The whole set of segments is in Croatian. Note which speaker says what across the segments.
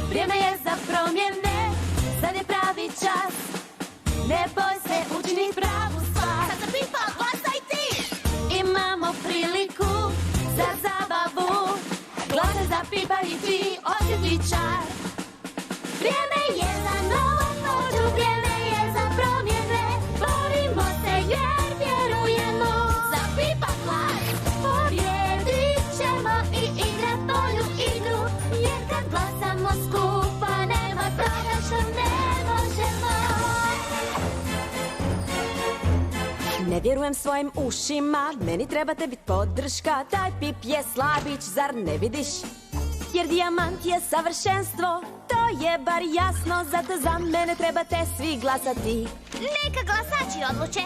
Speaker 1: Vrijeme je za promjene, sad je pravi čas. Ne boj se, učini pravu stvar.
Speaker 2: Sad za Pipa glasaj ti!
Speaker 1: Imamo priliku za zabavu. Glasaj za Pipa i ti, osjeti čar. Vrijeme je za novu noću, vrijeme je za promjene. Borimo se jer vjerujemo.
Speaker 2: Za Pipa glas!
Speaker 1: Pobjedit ćemo i igrat bolju igru. Jer kad glasamo skupa, nema toga što ne možemo. Ne vjerujem svojim ušima, meni trebate bit podrška. Taj Pip je slabić, zar ne vidiš? Jer dijamant je savršenstvo, to je bar jasno. Zato za mene trebate svi glasati.
Speaker 2: Neka glasači odluče.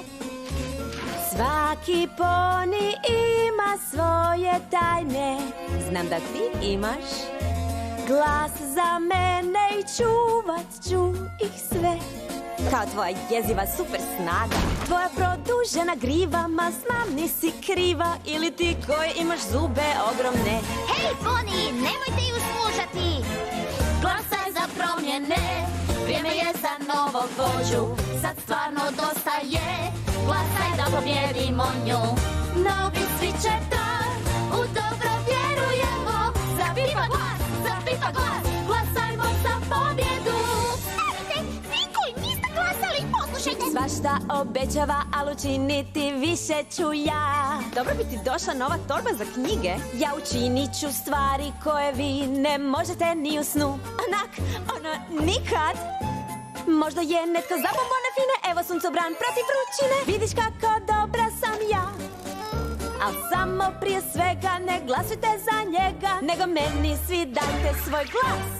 Speaker 1: Svaki poni ima svoje tajne. Znam da ti imaš glas za mene i čuvat ću ih sve. Kao tvoja jeziva super snaga, tvoja produžena griva, ma znam nisi kriva. Ili ti koji imaš zube ogromne.
Speaker 2: Hej, poni, nemojte ju slušati!
Speaker 1: Glasaj za promjene, vrijeme je za novog vođu. Sad stvarno dosta je, glasaj da pobjedimo nju. Novi svi će dan, u dobro vjerujemo. Za Pipa glas, za Pipa glas, glasajmo za pobjedu.
Speaker 2: Stavite, vi koji niste glasali, poslušajte!
Speaker 1: Svašta obećava, ali učiniti više ću ja. Dobro bi ti došla nova torba za knjige. Ja učinit ću stvari koje vi ne možete ni u snu. Onak, nikad. Možda je netko za bombone fine, evo suncobran protiv vrućine. Vidiš kako dobra sam ja. Al samo prije svega ne glasujte za njega, nego meni svi dajte svoj glas.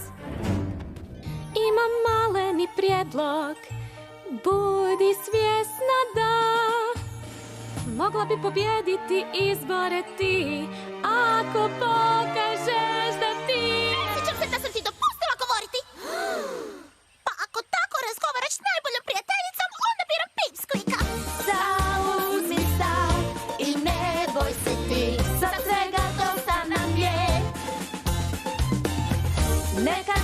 Speaker 1: Imam maleni prijedlog, budi svjesna da mogla bi pobijediti izbore ti, ako pokažeš da ti...
Speaker 2: Sjećam se da sam ti dopustila govoriti! Pa ako tako razgovaraš s najboljom prijateljicom, onda biram pipsklika!
Speaker 1: Zauzmi stav i ne boj se ti, sad svega dosta nam je. Neka